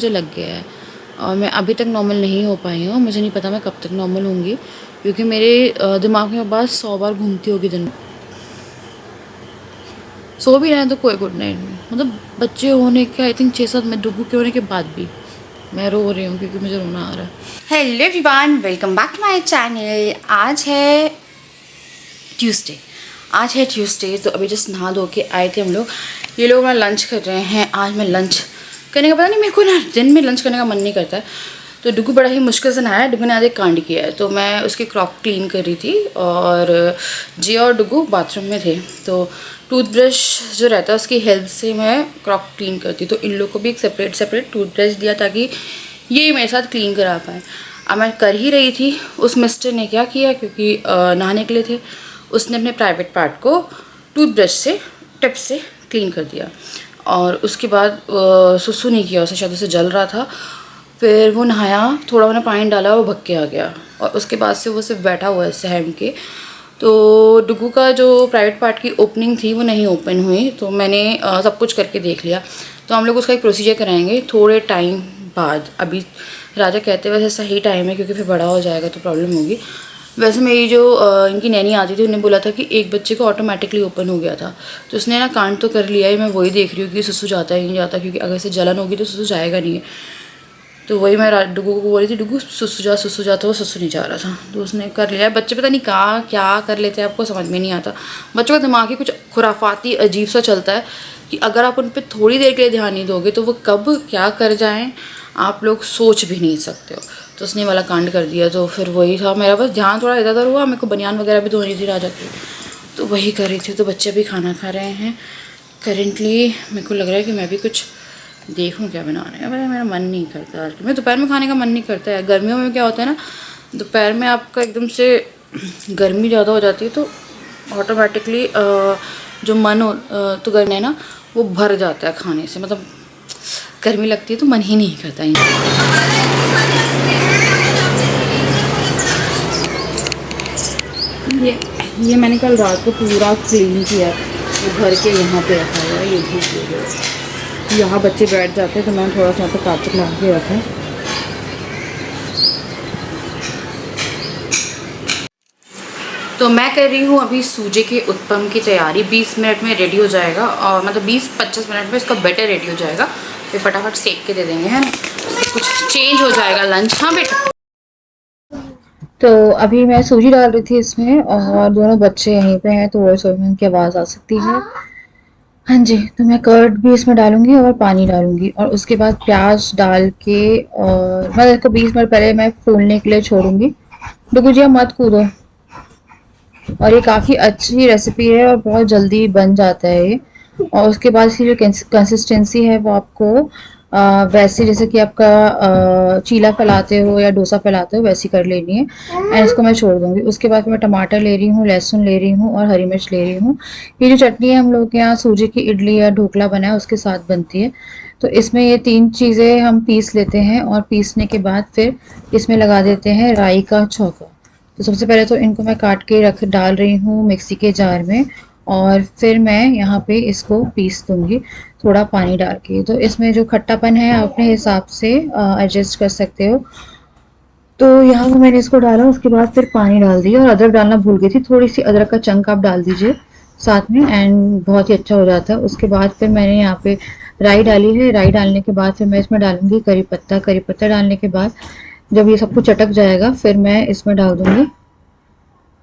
मुझे लग गया है और मैं अभी तक नॉर्मल नहीं हो पाई हूँ। मुझे नहीं पता मैं कब तक नॉर्मल होंगी, क्योंकि मेरे दिमाग में बात 100 बार घूमती होगी दिन में। सो भी रहे हैं तो कोई गुड नाइट नहीं, मतलब बच्चे होने के आई थिंक 6-7 में डुगू के होने के बाद भी मैं रो रही हूँ क्योंकि मुझे रोना आ रहा है। Hello everyone, welcome back to my channel. आज है ट्यूसडे, तो अभी जस्ट नहा धो के आए थे हम लोग। ये लोग ना लंच कर रहे हैं। आज मैं लंच करने का, पता नहीं मेरे को ना दिन में लंच करने का मन नहीं करता है, तो डुगू बड़ा ही मुश्किल से नहाया। डुगू ने आज एक कांड किया है, तो मैं उसकी क्रॉक क्लीन कर रही थी और जिया और डुगू बाथरूम में थे। तो टूथब्रश जो रहता है उसकी हेल्प से मैं क्रॉक क्लीन करती, तो इन लोग को भी एक सेपरेट टूथब्रश दिया ताकि ये मेरे साथ क्लीन करा पाए। अब मैं कर ही रही थी, उस मिस्टर ने क्या किया, क्योंकि नहाने के लिए थे, उसने अपने प्राइवेट पार्ट को टूथब्रश से टिप से क्लीन कर दिया और उसके बाद सुसु नहीं किया, उसे शायद उसे जल रहा था। फिर वो नहाया, थोड़ा मैंने पानी डाला, वो भग के आ गया और उसके बाद से वो सिर्फ बैठा हुआ है सहम के। तो डुगू का जो प्राइवेट पार्ट की ओपनिंग थी वो नहीं ओपन हुई, तो मैंने सब कुछ करके देख लिया। तो हम लोग उसका एक प्रोसीजर कराएंगे थोड़े टाइम बाद। अभी राजा कहते हैं वैसे सही टाइम है, क्योंकि फिर बड़ा हो जाएगा तो प्रॉब्लम होगी। वैसे मेरी जो इनकी नैनी आती थी उन्हें बोला था कि एक बच्चे को ऑटोमेटिकली ओपन हो गया था, तो उसने ना कांड तो कर लिया है। मैं वही देख रही हूँ कि सुसु जाता है नहीं जाता, क्योंकि अगर से जलन होगी तो सुसु जाएगा नहीं है। तो वही मैं डुगू को बोल रही थी, डुगू सुसु जा, तो वो सुसु नहीं जा रहा था, तो उसने कर लिया है। बच्चे पता नहीं कहाँ क्या कर लेते हैं, आपको समझ में नहीं आता। बच्चों का दिमाग ही कुछ खुराफाती अजीब सा चलता है कि अगर आप उन पर थोड़ी देर के लिए ध्यान नहीं दोगे तो वो कब क्या कर जाएँ आप लोग सोच भी नहीं सकते हो। तो उसने वाला कांड कर दिया, तो फिर वही था मेरा, बस ध्यान थोड़ा इधर उधर हुआ। मेरे को बनियान वगैरह भी धोनी थी राजा की, तो वही कर रही थी। तो बच्चे भी खाना खा रहे हैं। करेंटली मेरे को लग रहा है कि मैं भी कुछ देखूं क्या बनाने का। मेरा मन नहीं करता आज, मैं दोपहर में खाने का मन नहीं करता है। गर्मियों में क्या होता है ना, दोपहर में आपका एकदम से गर्मी ज़्यादा हो जाती है, तो ऑटोमेटिकली जो मन हो तो गर्मी है ना वो भर जाता है खाने से, मतलब गर्मी लगती है तो मन ही नहीं करता है। ये मैंने कल रात को पूरा क्लीन किया, वो घर के यहाँ पे रखा हुआ है। ये भी यहाँ बच्चे बैठ जाते हैं, तो मैंने थोड़ा सा यहाँ पे कार्पेट लगा के रखा है। तो मैं कर रही हूँ अभी सूजी के उत्पम की तैयारी। 20 मिनट में रेडी हो जाएगा, और मतलब 20-25 मिनट में इसका बैटर रेडी हो जाएगा। फिर फटाफट सेक के दे देंगे, है ना, तो कुछ चेंज हो जाएगा लंच। हाँ बेटा। तो अभी मैं सूजी डाल रही थी इसमें, और दोनों बच्चे यहीं पे हैं, तो वॉइस ओवर में उनकी आवाज़ आ सकती है। हाँ जी, तो मैं कर्ड भी इसमें डालूंगी और पानी डालूंगी, और उसके बाद प्याज डाल के, और मैं इसको 20 मिनट पहले मैं फूलने के लिए छोड़ूंगी। डुगू जी मत कूदो। और ये काफ़ी अच्छी रेसिपी है और बहुत जल्दी बन जाता है ये। और उसके बाद इसकी जो कंसिस्टेंसी है वो आपको वैसे जैसे कि आपका चीला फैलाते हो या डोसा फैलाते हो वैसी कर लेनी है। एंड इसको मैं छोड़ दूंगी। उसके बाद मैं टमाटर ले रही हूँ, लहसुन ले रही हूँ और हरी मिर्च ले रही हूँ। ये जो चटनी है हम लोग के यहाँ सूजी की इडली या ढोकला बना है उसके साथ बनती है। तो इसमें ये 3 चीज़ें हम पीस लेते हैं, और पीसने के बाद फिर इसमें लगा देते हैं राई का छौंका। तो सबसे पहले तो इनको मैं काट के डाल रही हूँ मिक्सी के जार में, और फिर मैं यहाँ पे इसको पीस दूंगी थोड़ा पानी डाल के। तो इसमें जो खट्टापन है आप अपने हिसाब से एडजस्ट कर सकते हो। तो यहाँ पे मैंने इसको डाला, उसके बाद फिर पानी डाल दिया, और अदरक डालना भूल गई थी, थोड़ी सी अदरक का चंक आप डाल दीजिए साथ में, एंड बहुत ही अच्छा हो जाता है। उसके बाद फिर मैंने यहाँ पे राई डाली है। राई डालने के बाद फिर मैं इसमें डालूंगी करी पत्ता। करी पत्ता डालने के बाद जब ये सब कुछ चटक जाएगा फिर मैं इसमें डाल दूंगी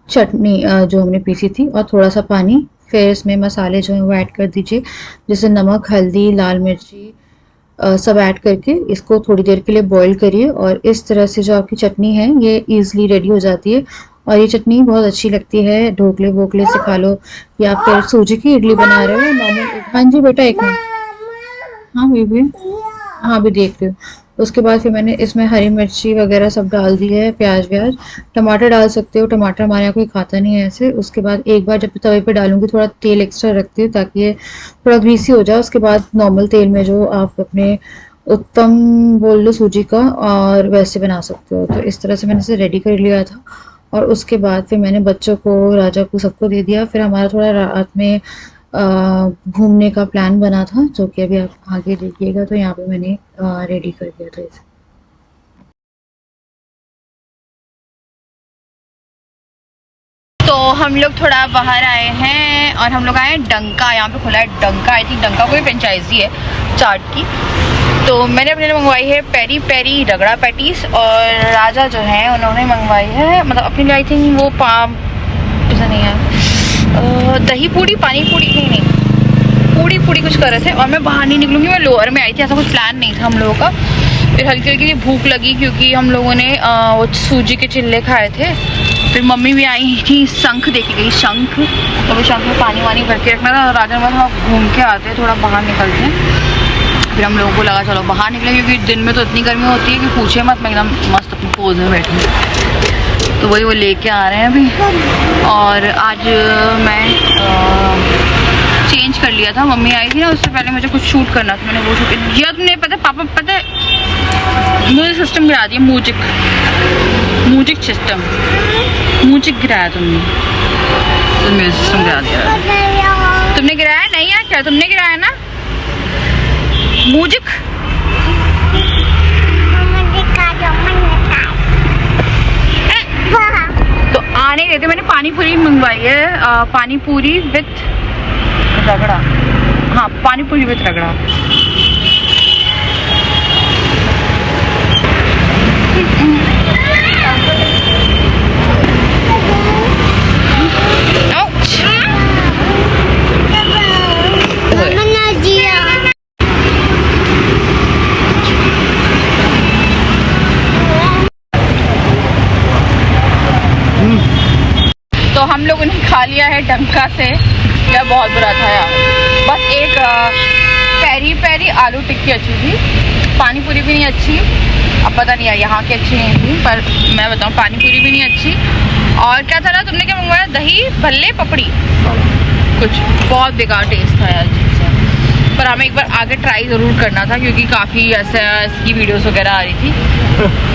चटनी जो हमने पीसी थी, और थोड़ा सा पानी। फिर इसमें मसाले जो हैं वो ऐड कर दीजिए, जैसे नमक, हल्दी, लाल मिर्ची, सब ऐड करके इसको थोड़ी देर के लिए बॉईल करिए। और इस तरह से जो आपकी चटनी है ये ईजिली रेडी हो जाती है, और ये चटनी बहुत अच्छी लगती है। ढोकले वोकले से खा लो, या फिर सूजी की इडली बना रहे हो नॉर्मल। हाँ जी बेटा, एक मिनट। हाँ बेबी, हाँ भी देख रही हूँ। उसके बाद फिर मैंने इसमें हरी मिर्ची वगैरह सब डाल दी है, प्याज व्याज। टमाटर डाल सकते हो, टमाटर हमारे यहाँ कोई खाता नहीं है ऐसे। उसके बाद एक बार जब तवे पे डालूंगी थोड़ा तेल एक्स्ट्रा रखती हूँ ताकि ये थोड़ा ग्रीसी हो जाए। उसके बाद नॉर्मल तेल में जो आप अपने उत्तम बोल लो सूजी का, और वैसे बना सकते हो। तो इस तरह से मैंने इसे रेडी कर लिया था, और उसके बाद फिर मैंने बच्चों को, राजा को, सबको दे दिया। फिर हमारा थोड़ा रात में घूमने का प्लान बना था, जो कि अभी आप आगे देखिएगा। तो यहाँ पे मैंने रेडी कर दिया था इसे। तो हम लोग थोड़ा बाहर आए हैं और हम लोग आए हैं डंका। यहाँ पे खुला है डंका। आई थिंक डंका कोई फ्रेंचाइजी है चाट की। तो मैंने अपने लिए मंगवाई है पेरी पेरी रगड़ा पैटीज, और राजा जो है उन्होंने मंगवाई है मतलब अपने लिए आई थिंक वो ऐसा नहीं है दही पूड़ी पानी पूड़ी नहीं पूड़ी पूड़ी कुछ कर रहे थे। और मैं बाहर नहीं निकलूंगी, मैं लोअर में आई थी, ऐसा कुछ प्लान नहीं था हम लोगों का। फिर हल्की हल्की भूख लगी क्योंकि हम लोगों ने वो सूजी के चिल्ले खाए थे। फिर मम्मी भी आई थी, शंख देखी गई शंख, तो वो शंख में पानी वानी भर के रखना था। राजा में थोड़ा घूम के आते हैं, थोड़ा बाहर निकलते हैं। फिर हम लोगों को लगा चलो बाहर निकले, क्योंकि दिन में तो इतनी गर्मी होती है कि पूछे मत, मैं एकदम मस्त अपनी पोज में बैठी हूँ। तो वही वो लेके आ रहे हैं अभी। और आज मैं चेंज कर लिया था, मम्मी आई थी ना उससे पहले मुझे कुछ शूट करना था, मैंने वो शूट किया। तुमने पता पापा पता है मुझे सिस्टम गिरा दिया, म्यूजिक सिस्टम म्यूजिक गिराया तुमने, तो म्यूजिक सिस्टम गिरा दिया। तुमने गिराया नहीं है क्या? तुमने गिराया ना म्यूजिक। तो आने देते। मैंने पानी पूरी मंगवाई है, पानी पूरी विथ रगड़ा। हाँ पानी पूरी विथ रगड़ा। तो हम लोगों ने खा लिया है डंका से। यह बहुत बुरा था यार। बस एक पेरी पेरी आलू टिक्की अच्छी थी, पानी पूरी भी नहीं अच्छी। अब पता नहीं यार यहाँ की अच्छी नहीं थी, पर मैं बताऊँ पानी पूरी भी नहीं अच्छी। और क्या था ना, तुमने क्या मंगवाया? दही भल्ले पपड़ी कुछ बहुत बेकार टेस्ट था यार जी से। पर हमें एक बार आगे ट्राई ज़रूर करना था, क्योंकि काफ़ी ऐसा इसकी वीडियोस वगैरह आ रही थी।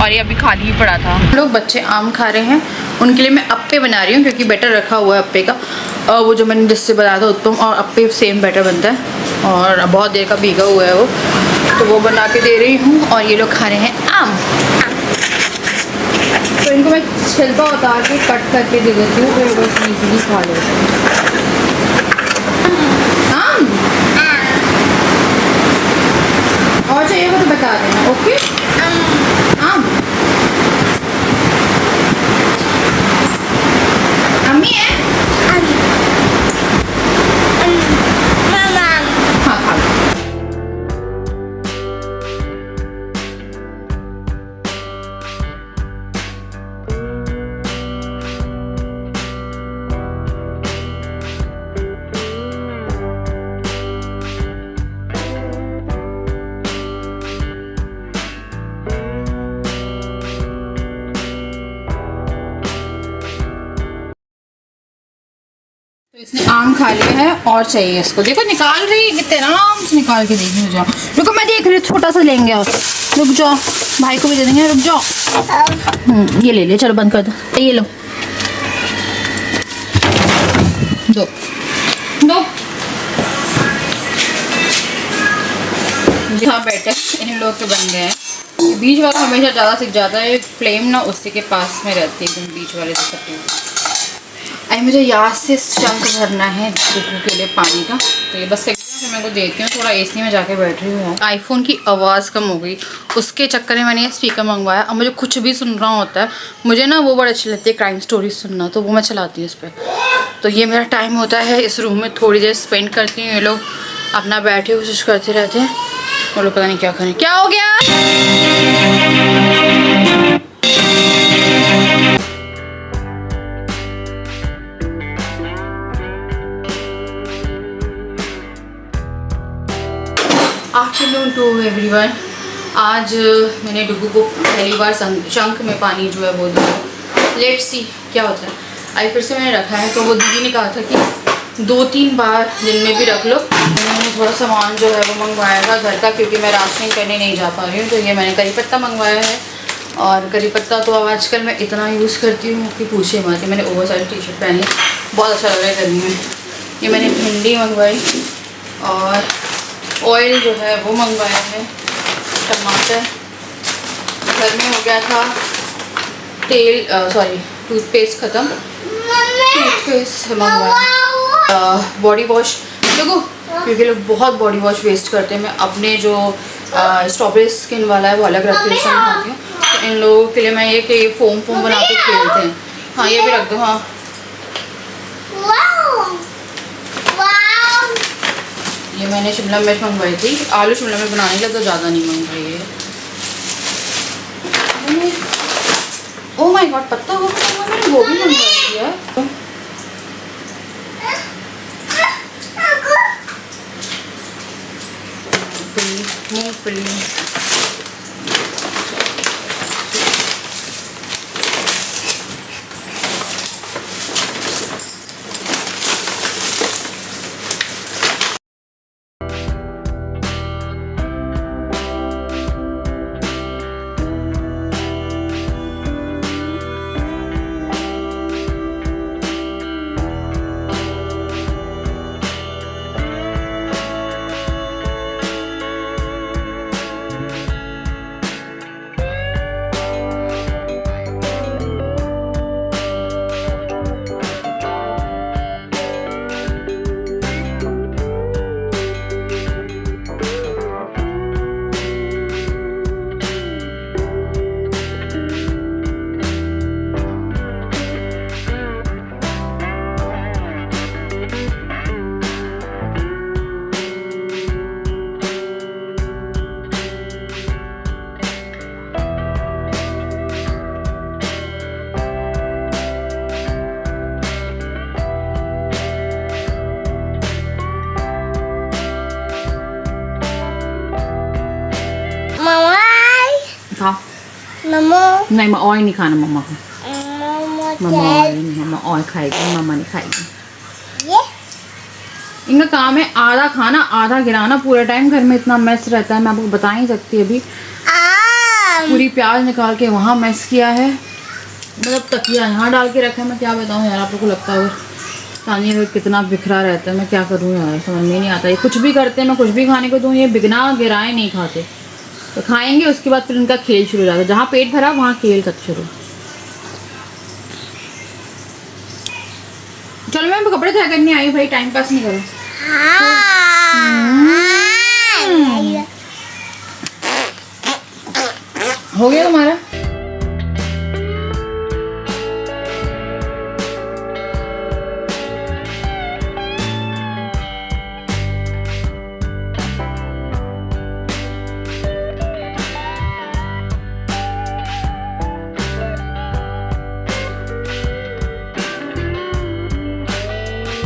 और ये अभी खाली ही पड़ा था। हम लोग बच्चे आम खा रहे हैं, उनके लिए मैं अप्पे बना रही हूँ, क्योंकि बैटर रखा हुआ है अप्पे का। वो जो मैंने जिससे बनाया था उत्पम और अप्पे सेम बैटर बनता है, और बहुत देर का भीगा हुआ है वो, तो वो बना के दे रही हूँ। और ये लोग खा रहे हैं आम। तो इनको मैं छिलका उतार के कट करके दे देती हूँ, फिर बस इजीली खा लेते हैं। आम और चाहिए वो तो बता देना, ओके? आम अम्मी है। हाँ खा लो। तो इसने आम खा लिया है और चाहिए इसको। देखो निकाल रही है, कितने आराम से निकाल के देख जाओ। रुको मैं देख रही हूँ, छोटा सा लेंगे और रुक जाओ, भाई को भी दे देंगे, रुक जाओ। ये ले ले, चलो बंद कर दो। ये लो, दो दो। हाँ बेटे इन लोग के बन गए हैं। बीच वाला हमेशा ज़्यादा सीख जाता है, फ्लेम ना उसी के पास में रहती है एकदम बीच वाले से सटी हुई। अरे मुझे याद से चंक भरना है डुगू के लिए पानी का, तो ये बस सेक्शन में मैं को देती हूँ। थोड़ा एसी में जाके बैठ रही हूँ। आईफोन की आवाज़ कम हो गई, उसके चक्कर में मैंने ये स्पीकर मंगवाया। अब मुझे कुछ भी सुन रहा होता है, मुझे ना वो बड़ी अच्छी लगती है क्राइम स्टोरीज सुनना, तो वो मैं चलाती हूँ इस पर। तो ये मेरा टाइम होता है, इस रूम में थोड़ी देर स्पेंड करती हूँ। ये लोग अपना बैठे कोशिश करते रहते हैं, वो लोग पता नहीं क्या करें। क्या हो गया? Afternoon to everyone. आज मैंने डुगू को पहली बार शंख में पानी जो है वो दिया। लेट्स सी क्या होता है। आज फिर से मैंने रखा है, तो वो दीदी ने कहा था कि 2-3 बार दिन में भी रख लो। मैंने थोड़ा सामान जो है वो मंगवाया था घर का, क्योंकि मैं राशनिंग करने नहीं जा पा रही हूँ। तो ये मैंने करी पत्ता मंगवाया है, और करी पत्ता तो अब आजकल मैं इतना यूज़ करती हूँ कि पूछिए मत। मैंने ओवर साइज टी शर्ट पहनी, बहुत अच्छा लग रहा है गर्मी में। ये मैंने भिंडी मंगवाई और ऑयल जो है वो मंगवाया है। टमाटर घर में हो गया था, तेल सॉरी टूथपेस्ट ख़त्म, टूथपेस्ट मंगवाया। बॉडी वॉश देखो, क्योंकि लोग बहुत बॉडी वॉश वेस्ट करते हैं। मैं अपने जो स्ट्रॉबेरी स्किन वाला है वो अलग रख के नहाती हूँ। तो इन लोगों के लिए मैं ये कि फोम बना के खेलते हैं। हाँ ये भी रख दो। हाँ ये मैंने शिमला मिर्च मंगवाई थी, आलू शिमला मिर्च बनाने के लिए, तो ज़्यादा नहीं मंगवाई है। ओह माय गॉड, पत्ता गोभी मैंने गोभी मंगवाई है। मूंगफली खा। नहीं मैं ऑयल नहीं खाना मम्मा को। मम्मा ऑयल खाएगी, मम्मा नहीं खाएगी। इनका काम है आधा खाना आधा गिराना। पूरे टाइम घर में इतना मेस रहता है, मैं आपको बता नहीं सकती। अभी पूरी प्याज निकाल के वहाँ मेस किया है, मतलब तकिया यहाँ डाल के रखा है। मैं क्या बताऊँ यार, आप लोग को लगता है पानी में कितना बिखरा रहता है। मैं क्या करूँ यार, समझ में नहीं आता। ये कुछ भी करते हैं, मैं कुछ भी खाने को दूँ, ये बिगना गिराए नहीं खाते। तो खाएंगे उसके बाद फिर उनका खेल शुरू हो जाता है। जहाँ पेट भरा वहाँ खेल तक शुरू। चलो मैं कपड़े तय करने आई भाई, टाइम पास नहीं करो। हो गया तुम्हारा?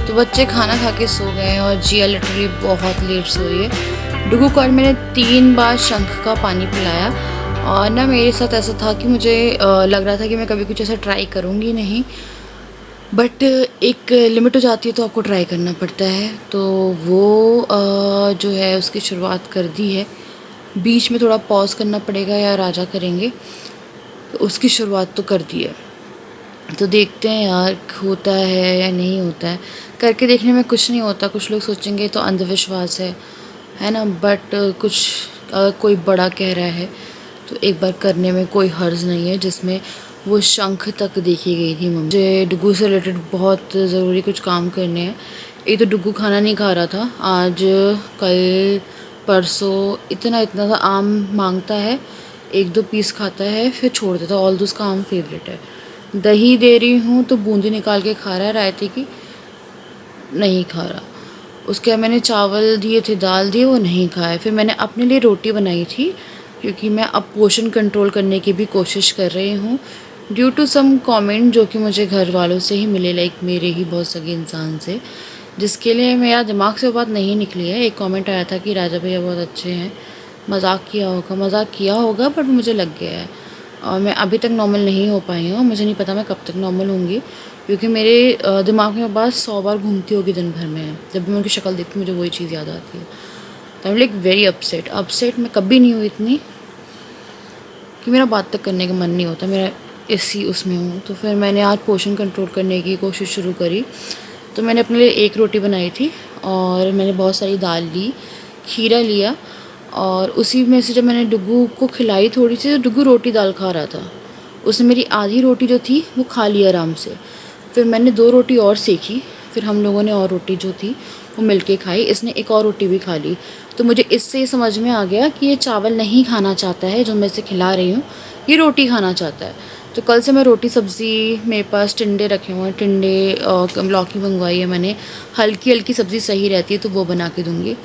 तो बच्चे खाना खा के सो गए हैं और जिया लिटरली बहुत लेट सोई है। डुगू को मैंने 3 बार शंख का पानी पिलाया। और ना मेरे साथ ऐसा था कि मुझे लग रहा था कि मैं कभी कुछ ऐसा ट्राई करूँगी नहीं, बट एक लिमिट हो जाती है तो आपको ट्राई करना पड़ता है। तो वो जो है उसकी शुरुआत कर दी है। बीच में थोड़ा पॉज करना पड़ेगा या राजा करेंगे, तो उसकी शुरुआत तो कर दी है। तो देखते हैं यार होता है या नहीं होता है। करके देखने में कुछ नहीं होता। कुछ लोग सोचेंगे तो अंधविश्वास है ना, बट कुछ कोई बड़ा कह रहा है तो एक बार करने में कोई हर्ज नहीं है। जिसमें वो शंख तक देखी गई थी। मुझे डुगू से रिलेटेड बहुत ज़रूरी कुछ काम करने हैं। एक तो डुगू खाना नहीं खा रहा था आज, कल परसों इतना सा आम मांगता है, 1-2 पीस खाता है फिर छोड़ देता। ऑल उसका आम फेवरेट है। दही दे रही हूँ तो बूंदी निकाल के खा रहा है, रायते की नहीं खा रहा। उसके मैंने चावल दिए थे, दाल दिए, वो नहीं खाए। फिर मैंने अपने लिए रोटी बनाई थी, क्योंकि मैं अब पोषण कंट्रोल करने की भी कोशिश कर रही हूँ ड्यू टू सम कमेंट जो कि मुझे घर वालों से ही मिले, लाइक मेरे ही बहुत सगे इंसान से, जिसके लिए मेरा दिमाग से वो बात नहीं निकली है। एक कमेंट आया था कि राजा भैया बहुत अच्छे हैं, मजाक किया होगा बट मुझे लग गया है। और मैं अभी तक नॉर्मल नहीं हो पाई हूँ। मुझे नहीं पता मैं कब तक नॉर्मल होंगी, क्योंकि मेरे दिमाग में बात 100 बार घूमती होगी दिन भर में। जब भी मैं उनकी शक्ल देखती हूँ मुझे वही चीज़ याद आती है। तो I am like very upset मैं कभी नहीं हुई इतनी कि मेरा बात तक करने का मन नहीं होता, मेरा इसी उसमें हूँ। तो फिर मैंने आज पोषण कंट्रोल करने की कोशिश शुरू करी। तो मैंने अपने लिए एक रोटी बनाई थी और मैंने बहुत सारी दाल ली, खीरा लिया और उसी में से जब मैंने डुग्गू को खिलाई थोड़ी सी, तो डुग्गू रोटी दाल खा रहा था। उसने मेरी आधी रोटी जो थी वो खा ली आराम से। फिर मैंने 2 रोटी और सेकी, फिर हम लोगों ने और रोटी जो थी वो मिलके खाई। इसने एक और रोटी भी खा ली। तो मुझे इससे ये समझ में आ गया कि ये चावल नहीं खाना चाहता है जो मैं इसे खिला रही हूँ, ये रोटी खाना चाहता है। तो कल से मैं रोटी सब्ज़ी, मेरे पास टिंडे रखे हुए हैं, टिंडे और लौकी मंगवाई है मैंने। हल्की हल्की सब्ज़ी सही रहती है तो वो बना के दूँगी।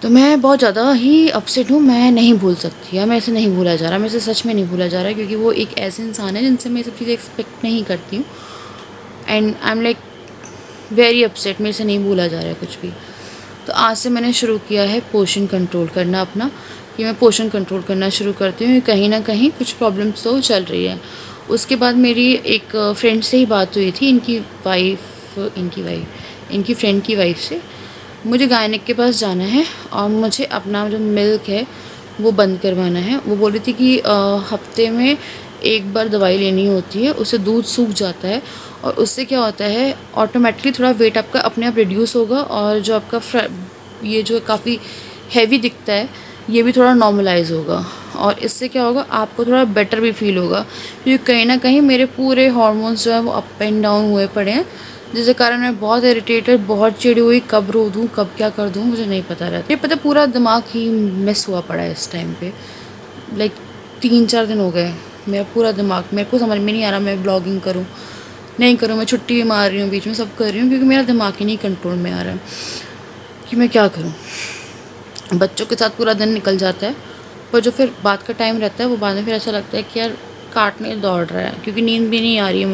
तो मैं बहुत ज़्यादा ही अपसेट हूँ, मैं नहीं भूल सकती या मेरे से नहीं भूला जा रहा, मेरे से सच में नहीं भूला जा रहा, क्योंकि वो एक ऐसे इंसान है जिनसे मैं ये सब चीज़ें एक्सपेक्ट नहीं करती हूँ। And I am like very upset, मेरे से नहीं भूला जा रहा है कुछ भी। तो आज से मैंने शुरू किया है पोर्शन कंट्रोल करना अपना, कि मैं पोर्शन कंट्रोल करना शुरू करती हूँ। कहीं ना कहीं कुछ प्रॉब्लम्स तो चल रही है। उसके बाद मेरी एक फ्रेंड से ही बात हुई थी, इनकी फ्रेंड की वाइफ से। मुझे गायनिक के पास जाना है और मुझे अपना जो मिल्क है वो बंद करवाना है। वो बोल रही थी कि हफ्ते में एक बार दवाई लेनी होती है, उससे दूध सूख जाता है और उससे क्या होता है, ऑटोमेटिकली थोड़ा वेट आपका अपने आप रिड्यूस होगा और जो आपका ये जो काफ़ी हैवी दिखता है ये भी थोड़ा नॉर्मलाइज होगा। और इससे क्या होगा, आपको थोड़ा बेटर भी फील होगा, क्योंकि कहीं ना कहीं मेरे पूरे हार्मोन्स जो है वो अप एंड डाउन हुए पड़े हैं, जिसके कारण मैं बहुत इरिटेटेड, बहुत चिड़ी हुई, कब रो दूँ कब क्या कर दूँ मुझे नहीं पता रहता। ये पता पूरा दिमाग ही मिस हुआ पड़ा है इस टाइम पे। लाइक 3-4 दिन हो गए, मेरा पूरा दिमाग, मेरे को समझ में नहीं आ रहा मैं ब्लॉगिंग करूँ नहीं करूँ। मैं छुट्टी भी मार रही हूँ, बीच में सब कर रही हूँ, क्योंकि मेरा दिमाग ही नहीं कंट्रोल में आ रहा है कि मैं क्या करूँ। बच्चों के साथ पूरा दिन निकल जाता है, पर जो फिर बात का टाइम रहता है वो बाद में फिर ऐसा लगता है कि यार काटने दौड़ रहा है, क्योंकि नींद भी नहीं आ रही है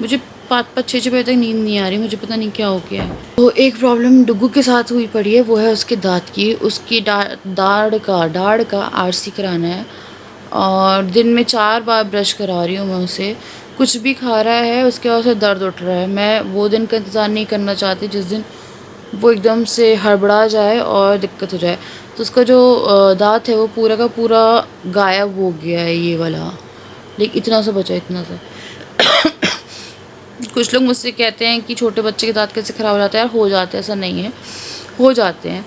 मुझे 5-6 बजे तक नींद नहीं आ रही, मुझे पता नहीं क्या हो गया है। तो एक प्रॉब्लम डुग्गू के साथ हुई पड़ी है, वो है उसके दांत की। उसकी दाढ़ का आरसी कराना है और दिन में 4 बार ब्रश करा रही हूँ मैं उसे। कुछ भी खा रहा है उसके बाद उसे दर्द उठ रहा है। मैं वो दिन का इंतज़ार नहीं करना चाहती जिस दिन वो एकदम से हड़बड़ा जाए और दिक्कत हो जाए। तो उसका जो दांत है वो पूरा का पूरा गायब हो गया है, ये वाला, लेकिन इतना सा बचा, इतना सा। कुछ लोग मुझसे कहते हैं कि छोटे बच्चे के दांत कैसे ख़राब हो जाते हैं। यार हो जाते हैं, ऐसा नहीं है, हो जाते हैं।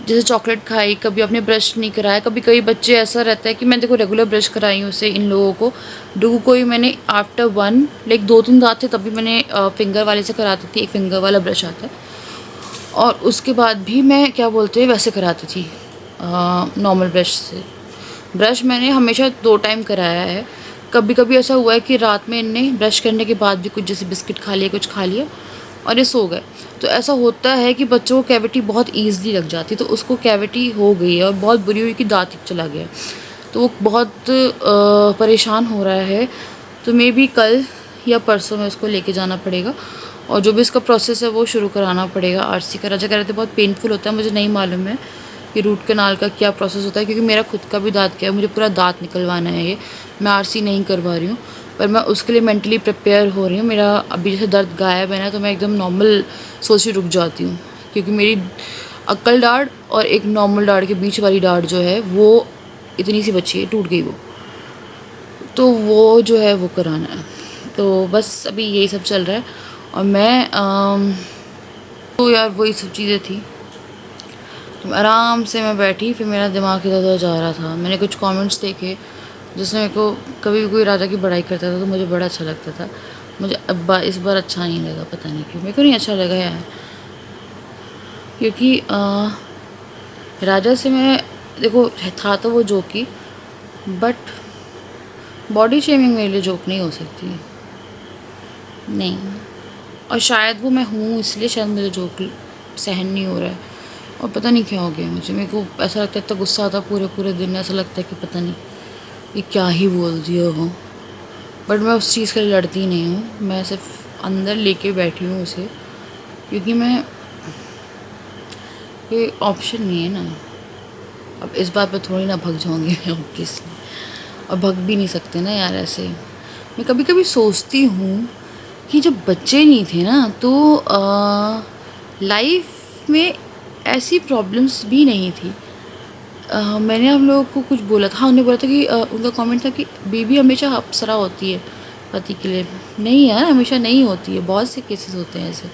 जैसे चॉकलेट खाई, कभी आपने ब्रश नहीं कराया, कभी कई बच्चे ऐसा रहता है कि मैं देखो रेगुलर ब्रश कराई हूँ उसे, इन लोगों को। डुगू को ही मैंने आफ्टर 1 लाइक 2-3 दांत थे तभी मैंने फिंगर वाले से कराती थी, एक फिंगर वाला ब्रश आता है, और उसके बाद भी मैं क्या बोलते हैं वैसे कराती थी नॉर्मल ब्रश से। ब्रश मैंने हमेशा 2 टाइम कराया है। कभी कभी ऐसा हुआ है कि रात में इनने ब्रश करने के बाद भी कुछ जैसे बिस्किट खा लिया, कुछ खा लिया और ये सो गए। तो ऐसा होता है कि बच्चों को कैविटी बहुत ईजिली लग जाती है, तो उसको कैविटी हो गई है और बहुत बुरी हुई कि दांत चला गया, तो वो बहुत परेशान हो रहा है। तो मे बी कल या परसों में उसको लेके जाना पड़ेगा और जो भी इसका प्रोसेस है वो शुरू कराना पड़ेगा। आरसी का राजा कह रहे थे बहुत पेनफुल होता है, मुझे नहीं मालूम है कि रूट कैनाल का क्या प्रोसेस होता है, क्योंकि मेरा खुद का भी दांत क्या है, मुझे पूरा दांत निकलवाना है। ये मैं आरसी नहीं करवा रही हूँ, पर मैं उसके लिए मेंटली प्रिपेयर हो रही हूँ। मेरा अभी जैसे दर्द गायब है ना, तो मैं एकदम नॉर्मल सोच ही रुक जाती हूँ, क्योंकि मेरी अक्ल दाढ़ और एक नॉर्मल दाढ़ के बीच वाली दाढ़ जो है वो इतनी सी बची है, टूट गई वो, तो वो जो है वो कराना है। तो बस अभी यही सब चल रहा है और मैं तो यार वही सब चीज़ें थी। तो आराम से मैं बैठी, फिर मेरा दिमाग इधर उधर जा रहा था। मैंने कुछ कमेंट्स देखे जिसमें मेरे को, कभी भी कोई राजा की बड़ाई करता था तो मुझे बड़ा अच्छा लगता था। मुझे अब इस बार अच्छा नहीं लगा, पता नहीं क्यों, मेरे को नहीं अच्छा लगा यार, क्योंकि राजा से मैं देखो था तो वो जोकी, बट बॉडी शेमिंग मेरे लिए जोक नहीं हो सकती, नहीं। और शायद वो मैं हूँ इसलिए शायद मुझे जोक सहन नहीं हो रहा है, और पता नहीं क्या हो गया मुझे। मेरे को ऐसा लगता है, इतना गुस्सा आता पूरे दिन, ऐसा लगता है कि पता नहीं ये क्या ही बोल दिया हो। बट मैं उस चीज़ के लिए लड़ती नहीं हूँ, मैं सिर्फ अंदर लेके बैठी हूँ उसे, क्योंकि मैं कोई ऑप्शन नहीं है ना। अब इस बात पे थोड़ी ना भग जाऊँगी मैं ऑब्वियसली, और भग भी नहीं सकते ना यार ऐसे। मैं कभी कभी सोचती हूँ कि जब बच्चे नहीं थे ना, तो लाइफ में ऐसी प्रॉब्लम्स भी नहीं थी। मैंने हम लोगों को कुछ बोला था, उन्होंने बोला था कि उनका कमेंट था कि बेबी हमेशा अप्सरा होती है पति के लिए। नहीं यार, हमेशा नहीं होती है, बहुत से केसेस होते हैं ऐसे।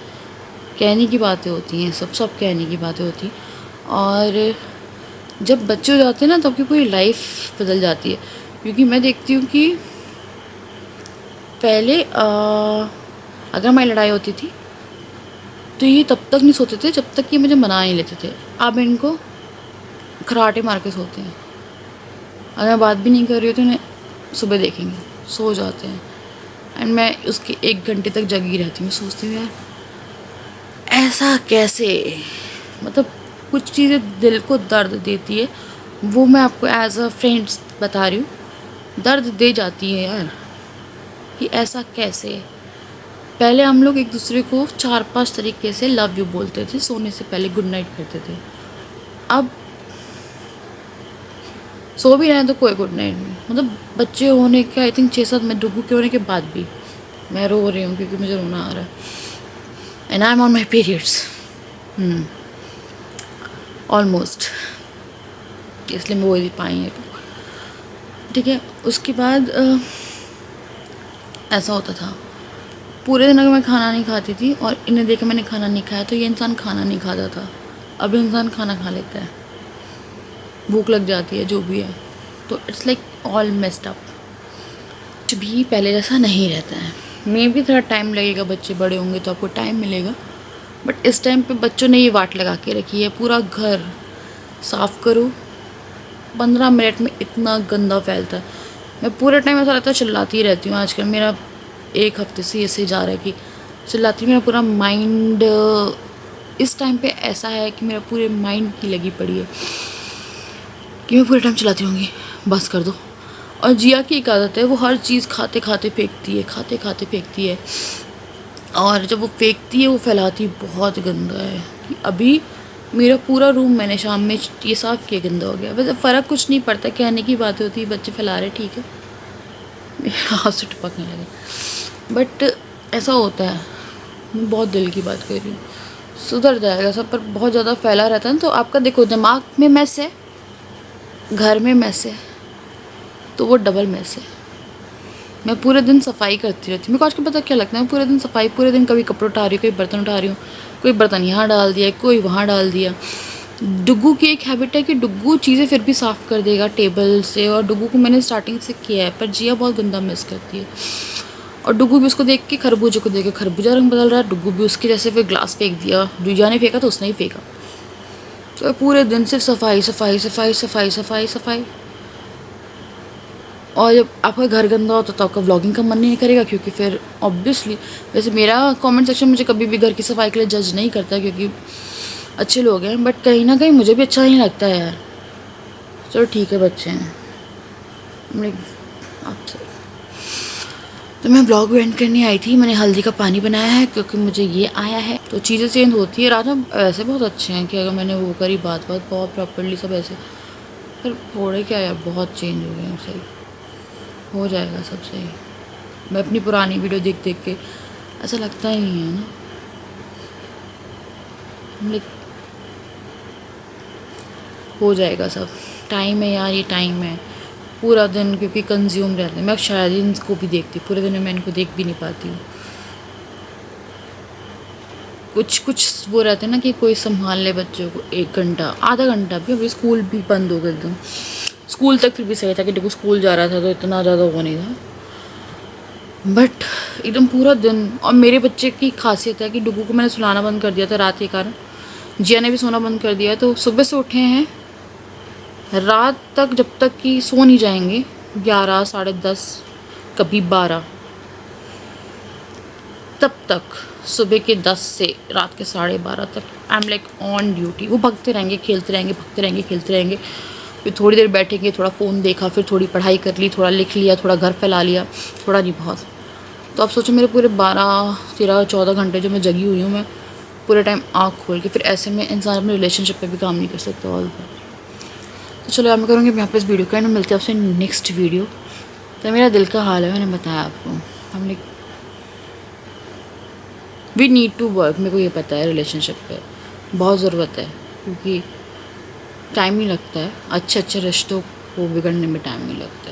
कहने की बातें होती हैं, सब कहने की बातें होती हैं। और जब बच्चे हो जाते हैं ना, तब की पूरी लाइफ बदल जाती है। क्योंकि मैं देखती हूँ कि पहले अगर हमारी लड़ाई होती थी तो ये तब तक नहीं सोते थे जब तक कि मुझे मना नहीं लेते थे। अब इनको खराटे मार के सोते हैं। अगर मैं बात भी नहीं कर रही हूँ तो इन्हें सुबह देखेंगे, सो जाते हैं। एंड मैं उसके 1 घंटे तक जगी रहती हूँ, सोचती हूँ यार ऐसा कैसे। मतलब कुछ चीज़ें दिल को दर्द देती है, वो मैं आपको एज अ फ्रेंड्स बता रही हूँ, दर्द दे जाती है यार कि ऐसा कैसे। पहले हम लोग एक दूसरे को 4-5 तरीके से लव यू बोलते थे, सोने से पहले गुड नाइट करते थे। अब सो भी रहे हैं तो कोई गुड नाइट नहीं। मतलब बच्चे होने के आई थिंक 6-7 में डुगू के होने के बाद भी मैं रो रही हूँ क्योंकि मुझे रोना आ रहा है। And I am on my periods almost, इसलिए मैं वो ही पाई है। ठीक है, उसके बाद ऐसा होता था पूरे दिन अगर मैं खाना नहीं खाती थी और इन्हें देख के मैंने खाना नहीं खाया तो ये इंसान खाना नहीं खाता था। अब इंसान खाना खा लेता है, भूख लग जाती है, जो भी है। तो it's like all messed up. कुछ भी पहले जैसा नहीं रहता है। मे भी थोड़ा टाइम लगेगा, बच्चे बड़े होंगे तो आपको टाइम मिलेगा, बट इस टाइम पे बच्चों ने ये वाट लगा के रखी है। पूरा घर साफ़ करो, 15 मिनट में इतना गंदा फैलता है। मैं पूरे टाइम ऐसा लगता है चिल्लाती ही रहती हूँ। आजकल मेरा 1 हफ्ते से ऐसे जा रहा है कि चिल्लाती। मेरा पूरा माइंड इस टाइम पे ऐसा है कि मेरा पूरे माइंड की लगी पड़ी है कि मैं पूरे टाइम चिल्लाती होंगी बस कर दो। और जिया की एक आदत है, वो हर चीज़ खाते खाते फेंकती है, खाते खाते फेंकती है। और जब वो फेंकती है वो फैलाती बहुत गंदा है। कि अभी मेरा पूरा रूम मैंने शाम में ये साफ़ किया, गंदा हो गया। वैसे फ़र्क कुछ नहीं पड़ता, कहने की बात होती है, बच्चे फैला रहे ठीक है, मेरे हाथ से टपकने लगे। बट ऐसा होता है, मैं बहुत दिल की बात कर रही हूँ, सुधर जाएगा सब। पर बहुत ज़्यादा फैला रहता है ना, तो आपका देखो दिमाग में मैस है, घर में मैस है, तो वो डबल मैस है। मैं पूरे दिन सफाई करती रहती हूँ। मेरे को आजकल पता क्या लगता है, मैं पूरे दिन सफाई, पूरे दिन कभी कपड़े उठा रही हूँ, कोई बर्तन उठा रही हूँ, कोई बर्तन यहाँ डाल दिया, कोई वहाँ डाल दिया। डुग्गू की एक हैबिट है कि डुग्गू चीज़ें फिर भी साफ़ कर देगा टेबल से, और डुग्गू को मैंने स्टार्टिंग से किया है। पर जिया बहुत गंदा मिस करती है, और डुग्गू भी उसको देख के, खरबूजे को देख के खरबूजा रंग बदल रहा है, डुग्गू भी उसके जैसे फिर ग्लास फेंक दिया। जिया ने फेंका तो उसने ही फेंका। तो पूरे दिन सिर्फ सफाई सफाई सफाई सफाई सफाई सफाई। और जब आपका घर गंदा होता तो आपका व्लॉगिंग का मन नहीं करेगा, क्योंकि फिर ऑब्वियसली, वैसे मेरा कमेंट सेक्शन मुझे कभी भी घर की सफाई के लिए जज नहीं करता क्योंकि अच्छे लोग हैं, बट कहीं ना कहीं मुझे भी अच्छा नहीं लगता है यार। चलो ठीक है, बच्चे हैं आपसे। तो मैं ब्लॉग एंड करने आई थी। मैंने हल्दी का पानी बनाया है क्योंकि मुझे ये आया है, तो चीज़ें चेंज होती है। रात में ऐसे बहुत अच्छे हैं कि अगर मैंने वो करी बात बहुत प्रॉपरली सब ऐसे, पर थोड़े क्या यार बहुत चेंज हो गए हैं। सही हो जाएगा सब सही। मैं अपनी पुरानी वीडियो देख देख के ऐसा लगता ही नहीं है ना, लाइक हो जाएगा सब। टाइम है यार, ये टाइम है। पूरा दिन क्योंकि कंज्यूम रहते हैं, मैं शायद इनको भी देखती, पूरे दिन में मैं इनको देख भी नहीं पाती हूँ। कुछ वो रहते हैं ना कि कोई संभाल ले बच्चों को 1 घंटा, आधा घंटा भी। अभी स्कूल भी बंद हो गए एकदम। स्कूल तक फिर भी सही था कि देखो स्कूल जा रहा था तो इतना ज़्यादा वो नहीं था, बट एकदम पूरा दिन। और मेरे बच्चे की खासियत है कि डुगू को मैंने सुलाना बंद कर दिया था रात के कारण, जिया ने भी सोना बंद कर दिया है। तो सुबह से उठे हैं रात तक, जब तक कि सो नहीं जाएंगे 11, 10:30, कभी 12, तब तक सुबह के 10 से रात के 12:30 तक I am like on duty. वो भगते रहेंगे, खेलते रहेंगे, भगते रहेंगे, खेलते रहेंगे। फिर थोड़ी देर बैठेंगे, थोड़ा फ़ोन देखा, फिर थोड़ी पढ़ाई कर ली, थोड़ा लिख लिया, थोड़ा घर फैला लिया, थोड़ा नहीं बहुत। तो आप सोचो मेरे पूरे 12, 13, 14 घंटे जो मैं जगी हुई हूँ, मैं पूरे टाइम आँख खोल के। फिर ऐसे में इंसान अपने रिलेशनशिप पे भी काम नहीं कर सकता ऑल पर। तो चलो मैं करूँगी यहाँ पे इस वीडियो का एंड मिलते हैं आपसे नेक्स्ट वीडियो। तो मेरा दिल का हाल है, मैंने बताया आपको। हम like we need to work. मेरे को ये पता है रिलेशनशिप पे बहुत ज़रूरत है, क्योंकि टाइम नहीं लगता है। अच्छे रिश्तों को बिगड़ने में टाइम नहीं लगता है।